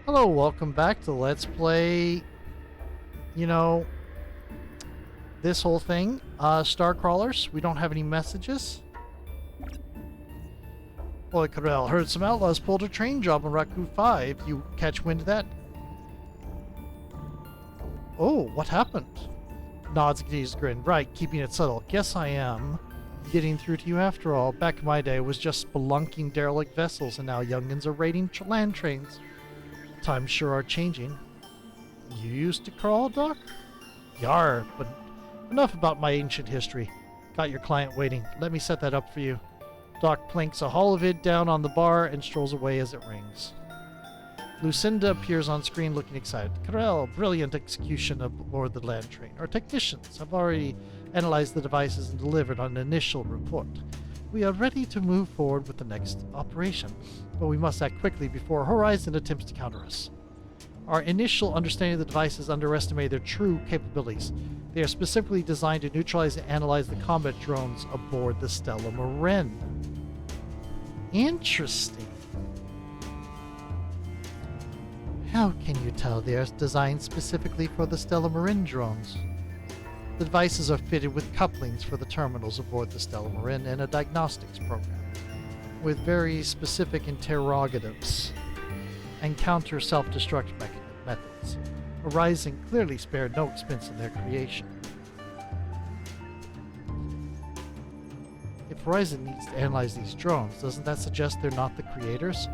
Hello, welcome back to Let's Play, you know, this whole thing. StarCrawlers, we don't have any messages. Boy, Corel, heard some outlaws pulled a train job on Raku 5. You catch wind of that? Oh, what happened? Nods his grin. Right, keeping it subtle. Guess I am getting through to you after all. Back in my day, it was just spelunking derelict vessels, and now youngins are raiding land trains. Times sure are changing. You used to crawl, Doc? Yar, but enough about my ancient history. Got your client waiting. Let me set that up for you. Doc plinks a holovid down on the bar and strolls away as it rings. Lucinda appears on screen looking excited. Corel, brilliant execution aboard the land train. Our technicians have already analyzed the devices and delivered an initial report. We are ready to move forward with the next operation, but we must act quickly before Horizon attempts to counter us. Our initial understanding of the devices underestimated their true capabilities. They are specifically designed to neutralize and analyze the combat drones aboard the Stella Marin. Interesting. How can you tell they are designed specifically for the Stella Marin drones? The devices are fitted with couplings for the terminals aboard the Stella Marin and a diagnostics program, with very specific interrogatives and counter self-destruct methods. Horizon clearly spared no expense in their creation. If Horizon needs to analyze these drones, doesn't that suggest they're not the creators?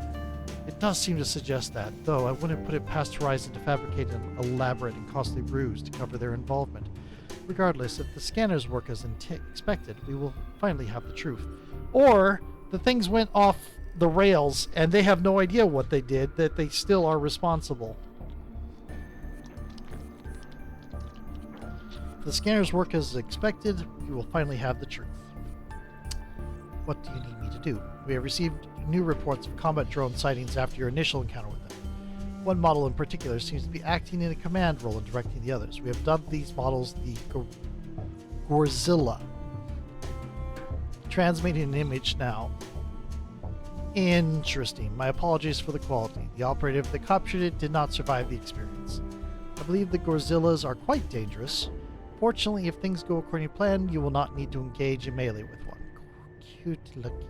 It does seem to suggest that, though I wouldn't put it past Horizon to fabricate an elaborate and costly ruse to cover their involvement. Regardless, if the scanners work as expected, we will finally have the truth. Or the things went off the rails and they have no idea what they did, that they still are responsible. If the scanners work as expected, we will finally have the truth. What do you need me to do? We have received new reports of combat drone sightings after your initial encounter with them. One model in particular seems to be acting in a command role and directing the others. We have dubbed these models the Gorzilla. Transmitting an image now. Interesting. My apologies for the quality. The operative that captured it did not survive the experience. I believe the Gorzillas are quite dangerous. Fortunately, if things go according to plan, you will not need to engage in melee with one. Cute looking.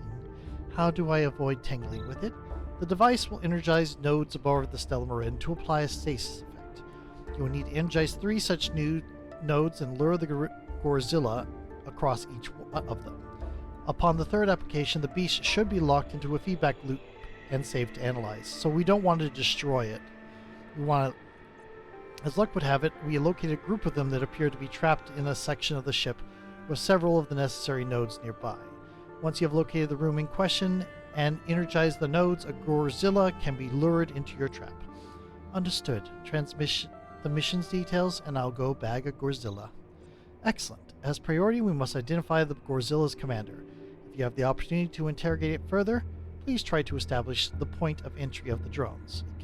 How do I avoid tangling with it? The device will energize nodes aboard the Stella Marin to apply a stasis effect. You will need to energize 3 such new nodes and lure the Gorzilla across each of them. Upon the 3rd application, the beast should be locked into a feedback loop and saved to analyze, so we don't want to destroy it. We want to, as luck would have it, we located a group of them that appear to be trapped in a section of the ship with several of the necessary nodes nearby. Once you have located the room in question and energized the nodes, a Gorzilla can be lured into your trap. Understood. Transmission the mission's details, and I'll go bag a Gorzilla. Excellent. As priority, we must identify the Gorzilla's commander. If you have the opportunity to interrogate it further, please try to establish the point of entry of the drones. If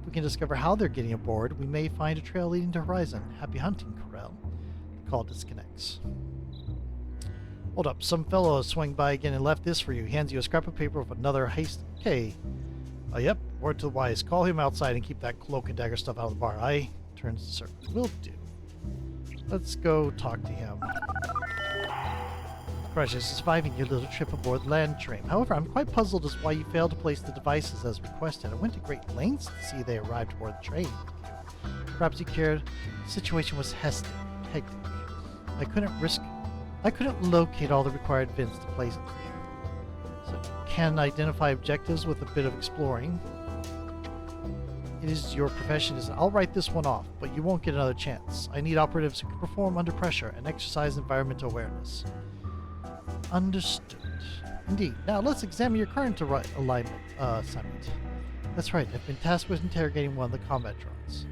we can discover how they're getting aboard, we may find a trail leading to Horizon. Happy hunting, Corel. The call disconnects. Hold up, some fellow swung by again and left this for you. He hands you a scrap of paper with another haste. Okay. Yep, word to the wise. Call him outside and keep that cloak and dagger stuff out of the bar. I turns to servant. Will do. Let's go talk to him. Congratulations on surviving your little trip aboard the land train. However, I'm quite puzzled as why you failed to place the devices as requested. I went to great lengths to see they arrived aboard the train. Perhaps you cared. The situation was hectic. I couldn't locate all the required vents to place it. So can identify objectives with a bit of exploring. It is your profession. I'll write this one off, but you won't get another chance. I need operatives who can perform under pressure and exercise environmental awareness. Understood. Indeed. Now let's examine your current alignment assignment. That's right. I've been tasked with interrogating one of the combat drones.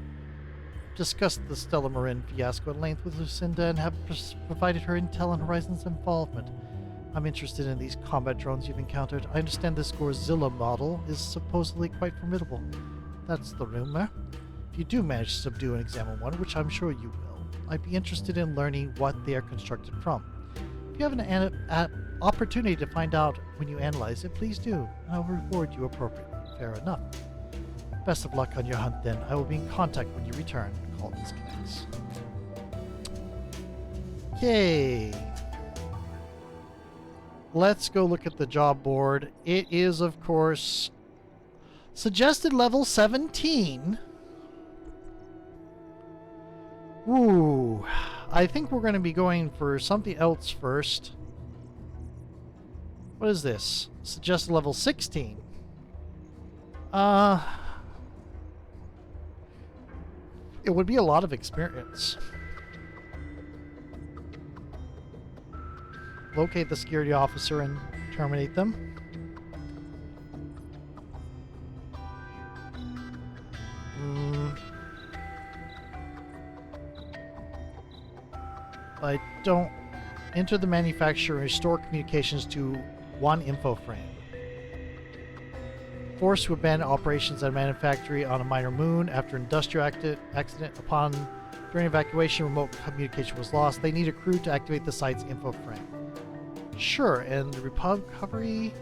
Discussed the Stella Marin fiasco at length with Lucinda and have provided her intel on Horizon's involvement. I'm interested in these combat drones you've encountered. I understand this Gorzilla model is supposedly quite formidable. That's the rumor. If you do manage to subdue and examine one, which I'm sure you will, I'd be interested in learning what they are constructed from. If you have an opportunity to find out when you analyze it, please do, and I'll reward you appropriately. Fair enough. Best of luck on your hunt then. I will be in contact when you return. Call disconnects. Okay. Let's go look at the job board. It is, of course, suggested level 17. Ooh. I think we're going to be going for something else first. What is this? Suggested level 16. It would be a lot of experience. Locate the security officer and terminate them. I don't enter the manufacturer and restore communications to one info frame. Forced to abandon operations at a manufactory on a minor moon after industrial accident. During evacuation, remote communication was lost. They need a crew to activate the site's info frame. Sure, and the recovery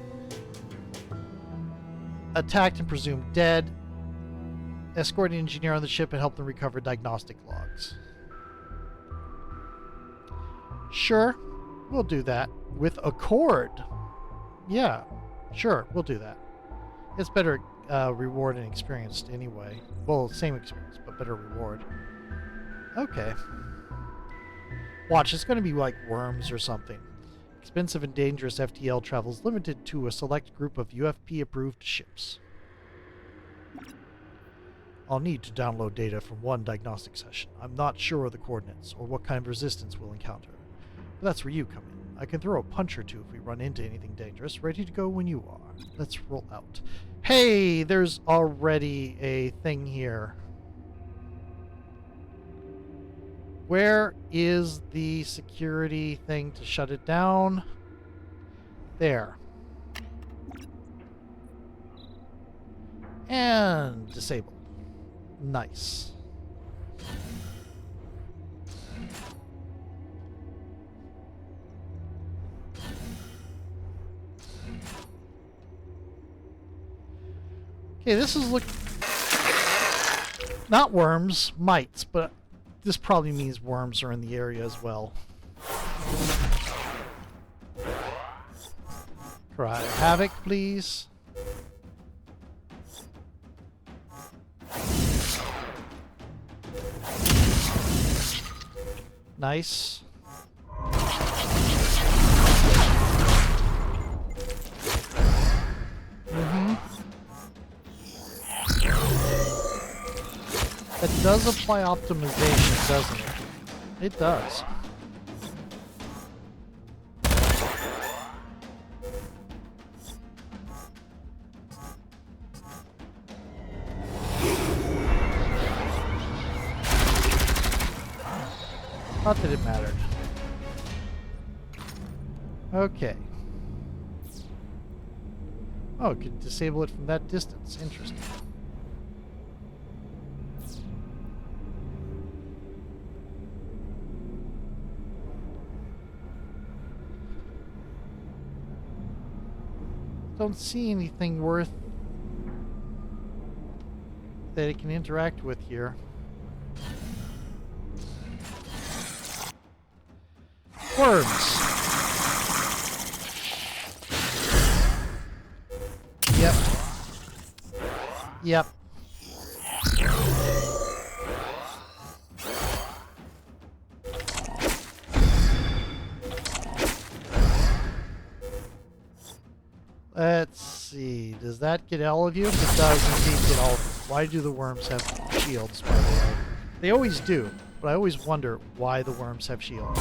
attacked and presumed dead. Escort an engineer on the ship and help them recover diagnostic logs. Sure, we'll do that. With Accord. Yeah, sure, we'll do that. It's better reward and experience anyway. Well, same experience, but better reward. Okay. Watch, it's going to be like worms or something. Expensive and dangerous FTL travels limited to a select group of UFP-approved ships. I'll need to download data from one diagnostic session. I'm not sure of the coordinates or what kind of resistance we'll encounter. But that's where you come in. I can throw a punch or two if we run into anything dangerous. Ready to go when you are. Let's roll out. Hey, there's already a thing here. Where is the security thing to shut it down? There. And disable. Nice. Okay, this is not worms, mites, but this probably means worms are in the area as well. Cry havoc, please. Nice. That does apply optimization, doesn't it? It does. Not that it mattered. Okay. Oh, it could disable it from that distance. Interesting. Don't see anything worth that it can interact with here. Worms. Yep. Yep. Let's see. Does that get all of you? It does indeed get all of you. Why do the worms have shields, by the way? They always do, but I always wonder why the worms have shields.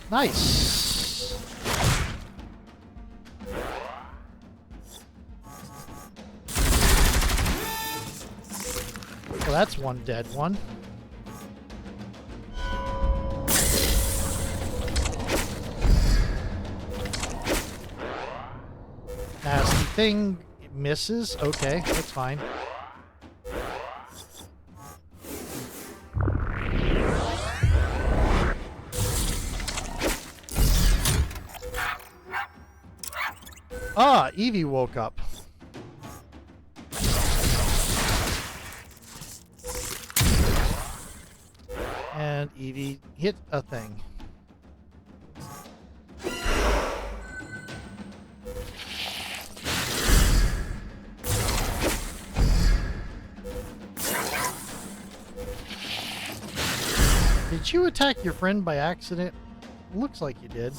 Nice. Well, that's one dead one. Nasty thing. It misses. Okay, that's fine. Ah, Evie woke up. And Evie hit a thing. Did you attack your friend by accident? Looks like you did.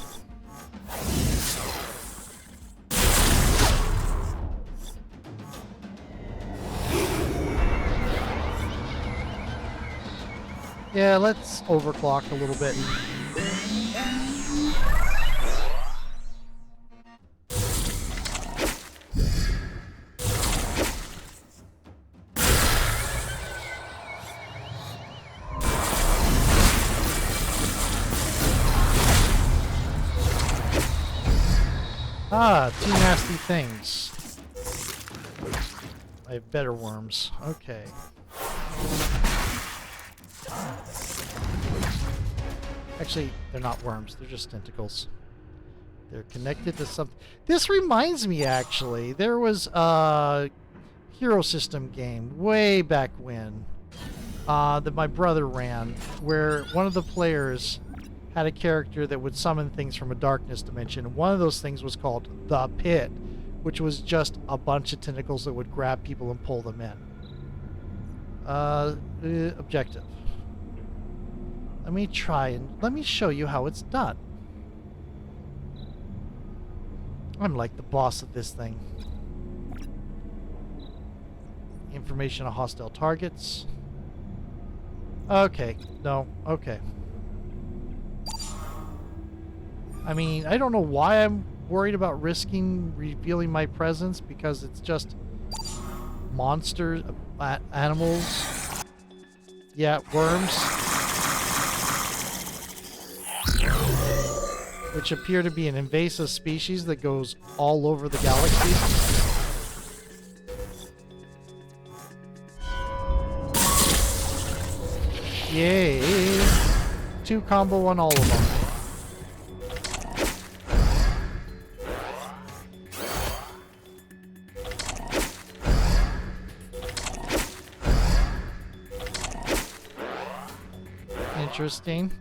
Yeah, let's overclock a little bit. Ah, two nasty things. I have better worms. Okay. Actually, they're not worms. They're just tentacles. They're connected to something. This reminds me, actually. There was a Hero System game way back when that my brother ran, where one of the players had a character that would summon things from a darkness dimension. One of those things was called the Pit, which was just a bunch of tentacles that would grab people and pull them in. Objective. Let me try and let me show you how it's done. I'm like the boss of this thing. Information on hostile targets. Okay, no, okay. I mean, I don't know why I'm worried about risking revealing my presence, because it's just monsters, animals. Yeah, worms. Which appear to be an invasive species that goes all over the galaxy. Yay! 2 combo on all of them. Interesting.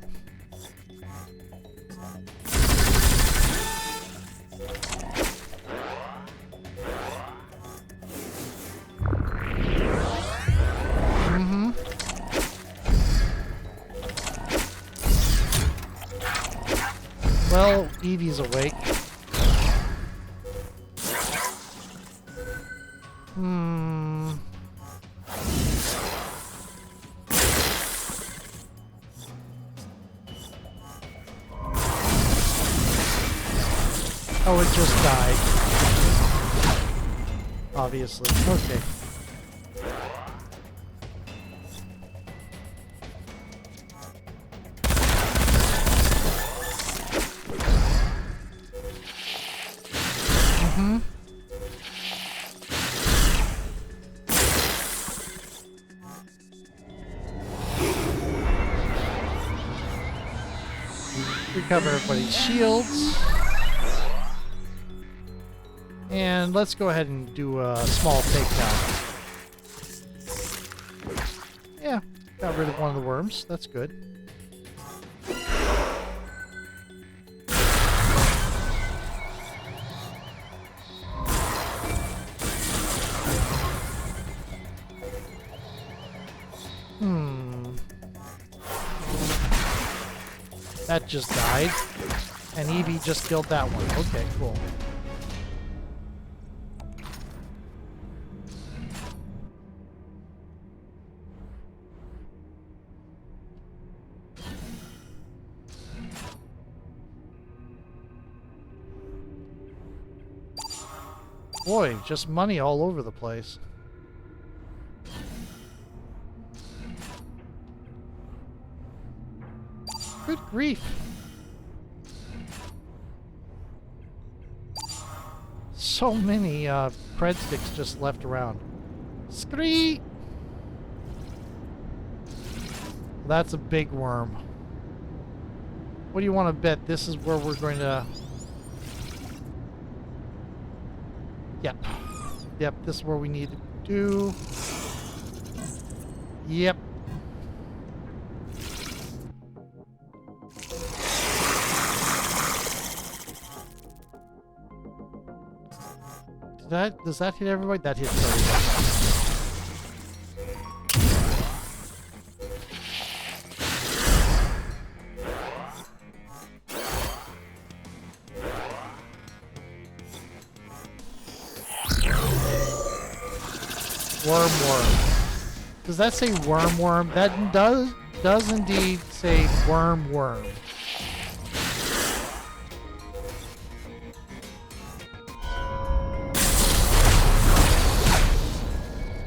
Well, Evie's awake. Oh, it just died. Obviously. Okay. Recover everybody's shields. And let's go ahead and do a small takedown. Yeah, got rid of one of the worms. That's good. That just died. And Evie just killed that one. Okay, cool. Boy, just money all over the place. Good grief. So many cred sticks just left around. Scree! That's a big worm. What do you want to bet? This is where we're going to... Yep. Yep, this is where we need to do. Yep. Does that hit everybody? That hits everybody. WormWorm. Does that say WormWorm? That does indeed say WormWorm.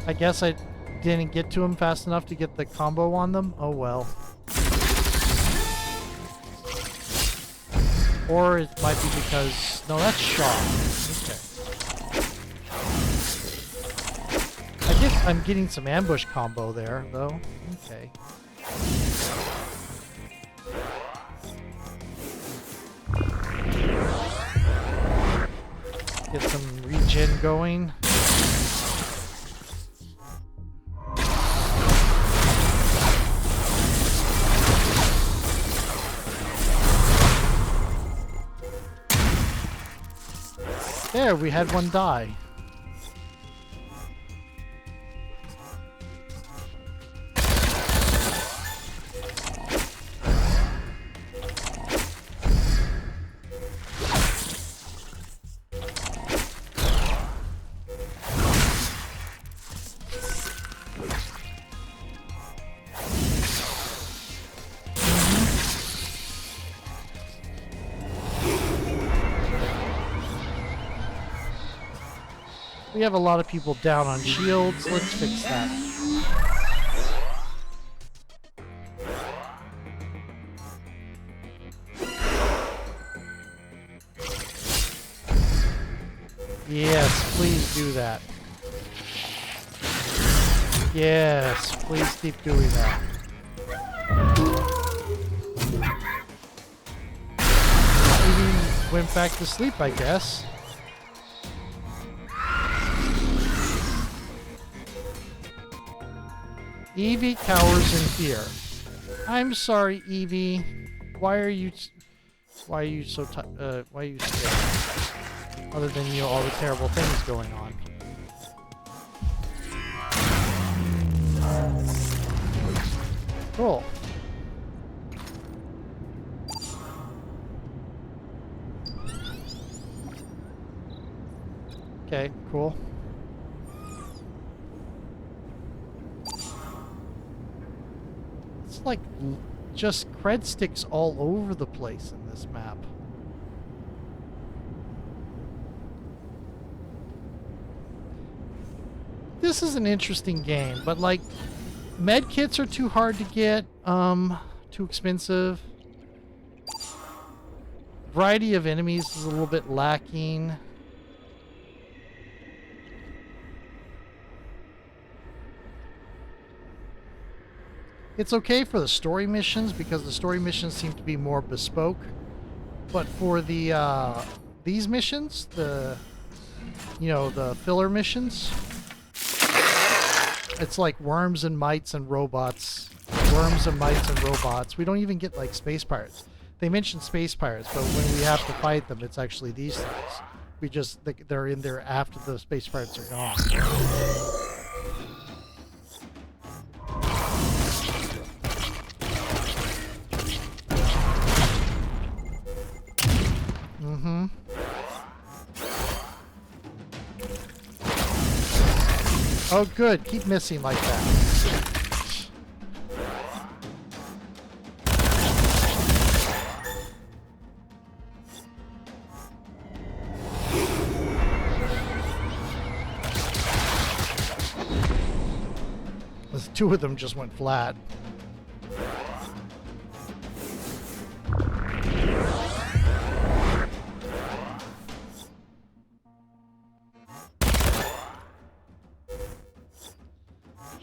I guess I didn't get to him fast enough to get the combo on them. Oh well. Or it might be because... No, that's shock. Okay. I'm getting some ambush combo there, though. Okay. Get some regen going. There, we had one die. We have a lot of people down on shields. Let's fix that. Yes, please do that. Yes, please keep doing that. He went back to sleep, I guess. Evie cowers in fear. I'm sorry, Evie. Why are you so why are you scared? Other than, you know, all the terrible things going on. Cool. Okay, cool. Like just cred sticks all over the place in this map. This is an interesting game, but like med kits are too hard to get, too expensive. Variety of enemies is a little bit lacking. It's okay for the story missions because the story missions seem to be more bespoke. But for the these missions, the filler missions, it's like worms and mites and robots. Worms and mites and robots. We don't even get like space pirates. They mentioned space pirates, but when we have to fight them, it's actually these things. They're in there after the space pirates are gone. Mm-hmm. Oh, good. Keep missing like that. The two of them just went flat.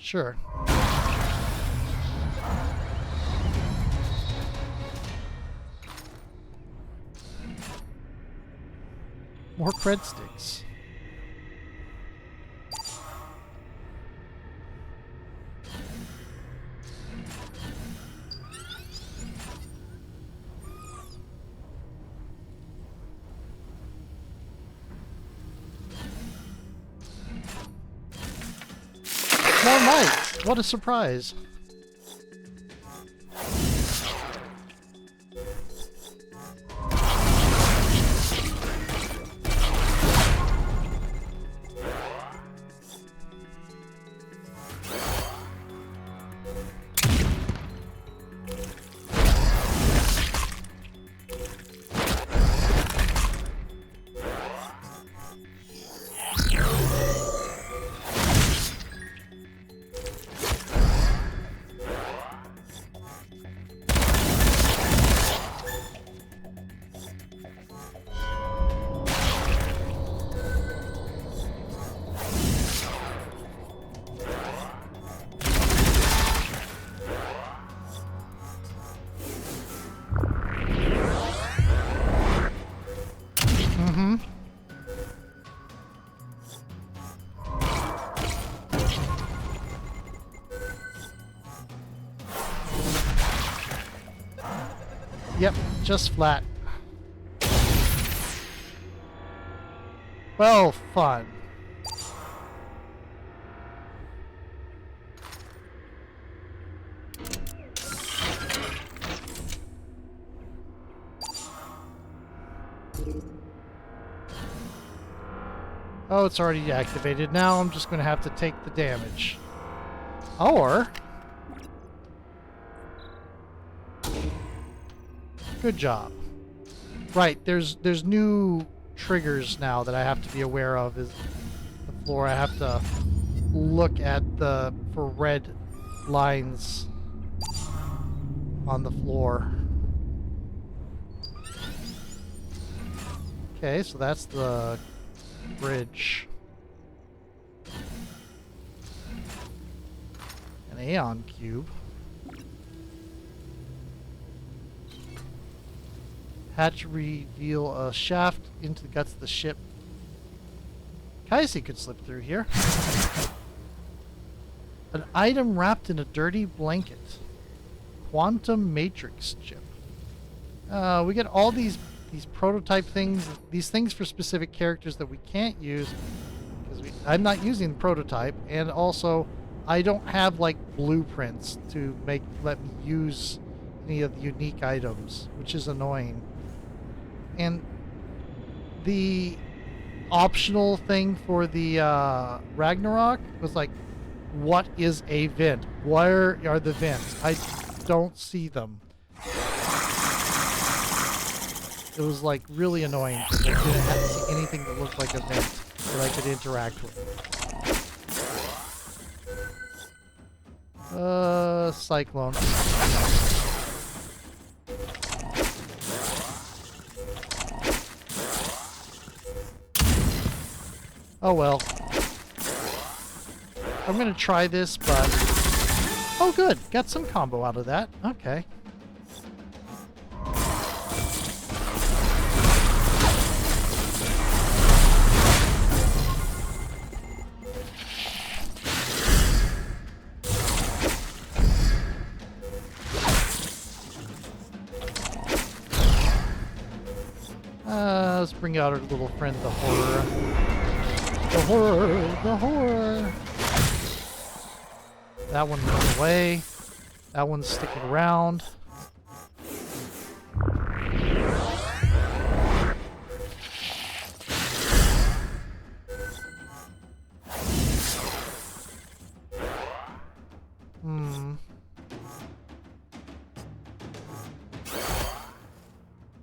Sure. More cred sticks. More might! What a surprise! Yep, just flat. Well, fun. Oh, it's already activated. Now I'm just going to have to take the damage. Or... Good job. Right, there's new triggers now that I have to be aware of. Is the floor. I have to look at for red lines on the floor. Okay, so that's the bridge. An Aeon cube. Hatch reveal a shaft into the guts of the ship. Kaisi could slip through here. An item wrapped in a dirty blanket. Quantum matrix chip. We get all these prototype things, these things for specific characters that we can't use because I'm not using the prototype, and also I don't have like blueprints to let me use any of the unique items, which is annoying. And the optional thing for the Ragnarok was like, what is a vent? Where are the vents? I don't see them. It was like really annoying because I didn't have to see anything that looked like a vent that I could interact with. Cyclone. Oh well. I'm gonna try this, but... Oh good, got some combo out of that. Okay. Let's bring out our little friend, the horror. The horror! The horror! That one went away. That one's sticking around.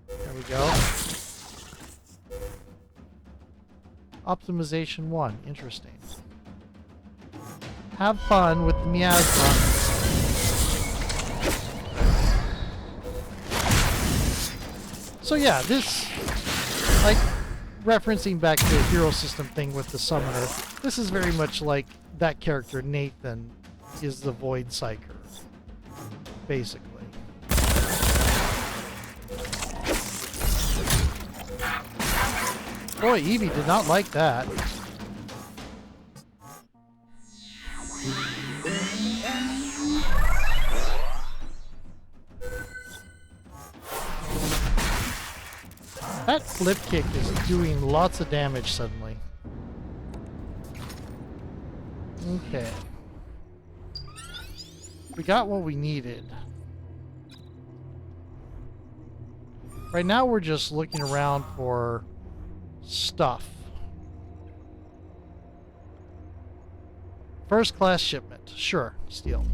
There we go. Optimization 1. Interesting. Have fun with the miasma. So yeah, this, like, referencing back to the hero system thing with the summoner, this is very much like that character Nathan is the Void Psyker, basically. Boy, Evie did not like that. That flip kick is doing lots of damage suddenly. Okay. We got what we needed. Right now we're just looking around for stuff. First class shipment. Sure, steal.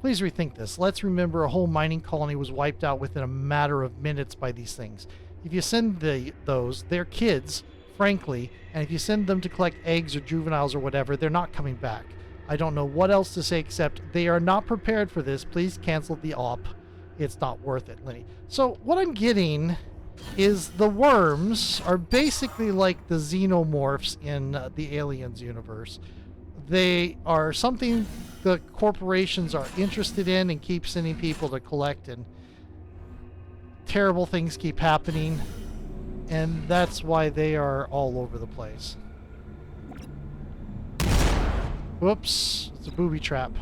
Please rethink this. Let's remember a whole mining colony was wiped out within a matter of minutes by these things. If you send those, they're kids, frankly, and if you send them to collect eggs or juveniles or whatever, they're not coming back. I don't know what else to say except they are not prepared for this. Please cancel the op. It's not worth it, Lenny. So what I'm getting is the worms are basically like the xenomorphs in the Aliens universe. They are something the corporations are interested in and keep sending people to collect, and terrible things keep happening, and that's why they are all over the place. Whoops, it's a booby trap.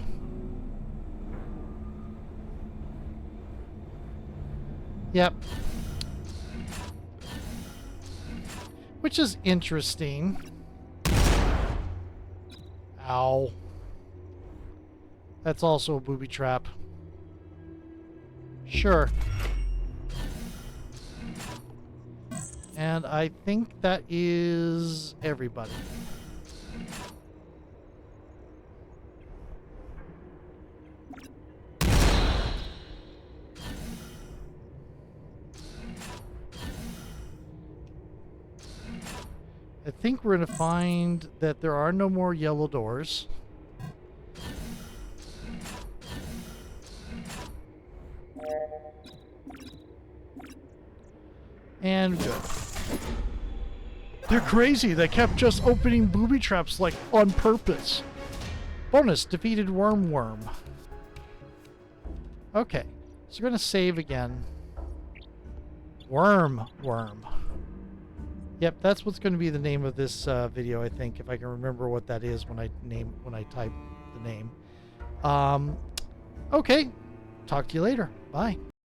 Yep. Which is interesting. Ow. That's also a booby trap. Sure. And I think that is everybody. I think we're going to find that there are no more yellow doors. And good. They're crazy. They kept just opening booby traps like on purpose. Bonus, defeated WormWorm. Okay, so we're going to save again. WormWorm. Yep, that's what's going to be the name of this video, I think, if I can remember what that is when I type the name. Okay, talk to you later. Bye.